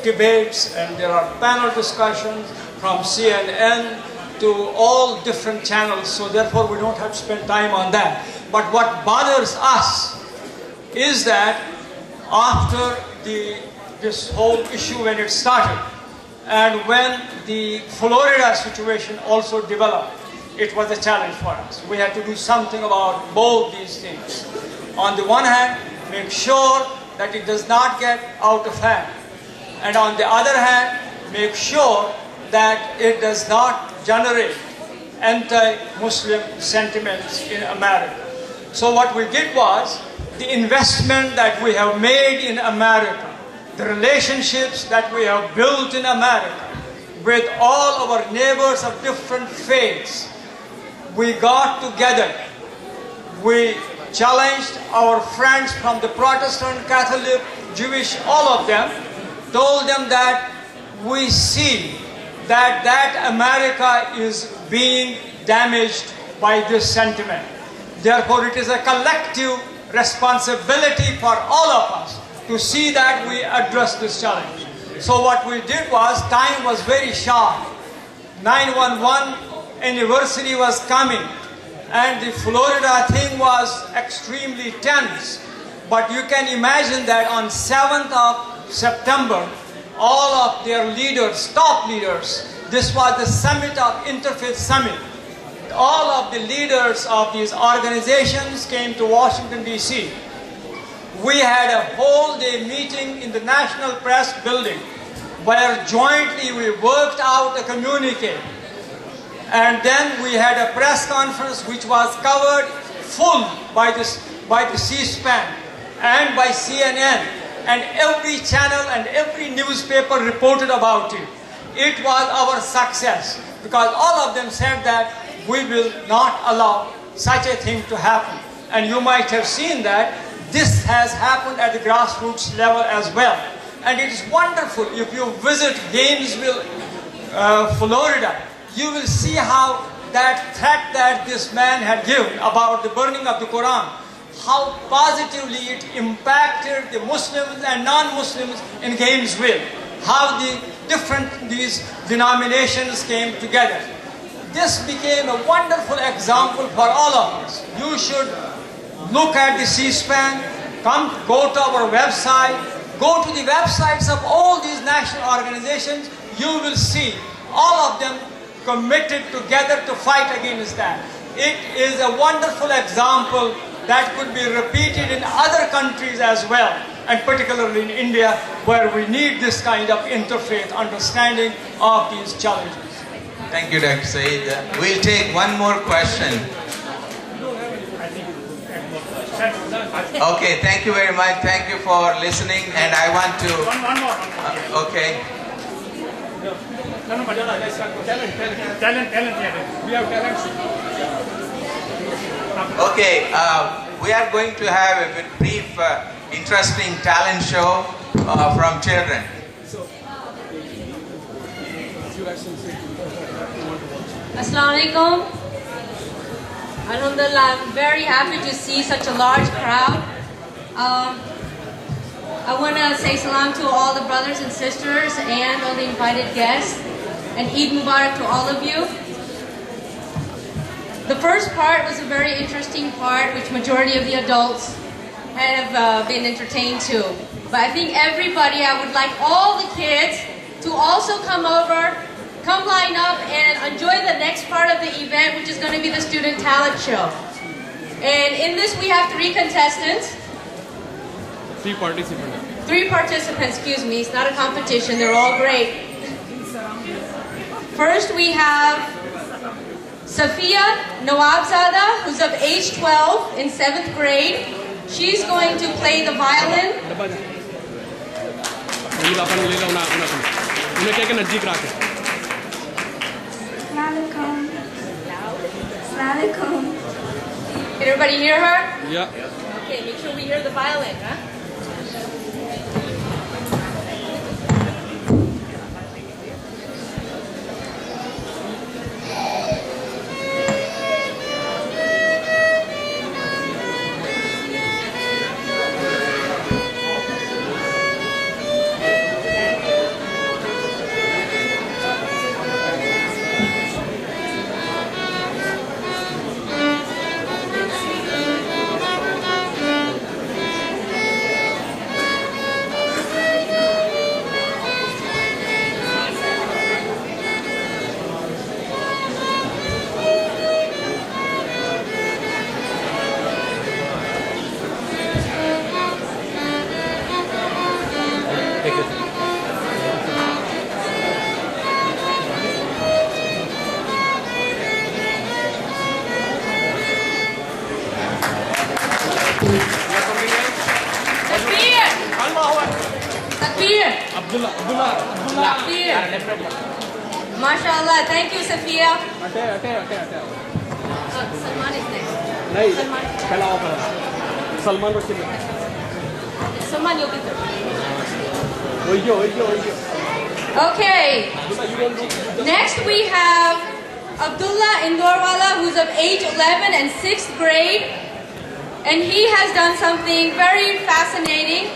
debates and there are panel discussions from CNN to all different channels, so therefore we don't have to spend time on that. But what bothers us is that after this whole issue when it started, and when the Florida situation also developed, it was a challenge for us. We had to do something about both these things. On the one hand, make sure that it does not get out of hand. And on the other hand, make sure that it does not generate anti-Muslim sentiments in America. So what we did was, the investment that we have made in America, the relationships that we have built in America with all our neighbors of different faiths, we got together, we challenged our friends from the Protestant, Catholic, Jewish, all of them, told them that we see that America is being damaged by this sentiment. Therefore, it is a collective responsibility for all of us to see that we address this challenge. So what we did was, time was very short. 9/11 anniversary was coming, and the Florida thing was extremely tense. But you can imagine that on 7th of September, all of their leaders, top leaders, this was the summit of Interfaith Summit. All of the leaders of these organizations came to Washington, D.C. We had a whole day meeting in the National Press Building where jointly we worked out a communique. And then we had a press conference which was covered full by the C-SPAN and by CNN, and every channel and every newspaper reported about it. It was our success because all of them said that we will not allow such a thing to happen. And you might have seen that this has happened at the grassroots level as well. And it is wonderful. If you visit Gainesville, Florida, you will see how that threat that this man had given about the burning of the Quran, how positively it impacted the Muslims and non-Muslims in Gainesville, how these denominations came together. This became a wonderful example for all of us. You should look at the C-SPAN, go to our website, go to the websites of all these national organizations. You will see all of them committed together to fight against that. It is a wonderful example that could be repeated in other countries as well, and particularly in India, where we need this kind of interfaith understanding of these challenges. Thank you, Dr. Saeed. We'll take one more question. Okay, thank you very much. Thank you for listening, and I want to... One more. Okay. We have talent. Okay, we are going to have a brief, interesting talent show from children. Assalamu alaikum. Alhamdulillah, I'm very happy to see such a large crowd. I want to say salam to all the brothers and sisters and all the invited guests, and Eid Mubarak to all of you. The first part was a very interesting part, which majority of the adults have been entertained to. But I think everybody, I would like all the kids to also come over, come line up and enjoy the next part of the event, which is going to be the student talent show. And in this we have 3 contestants. 3 participants. 3 participants, excuse me. It's not a competition, they're all great. First we have Safiya Nawabzada, who's of age 12 in 7th grade. She's going to play the violin. Can everybody hear her? Yeah. Okay, make sure we hear the violin, huh? Abdullah. Here. MashaAllah. Thank you, Safiya. Salman is next. Salman. Salman Rashid. Salman, you'll be third. Okay. Next we have Abdullah Indorwala, who's of age 11 and 6th grade. And he has done something very fascinating.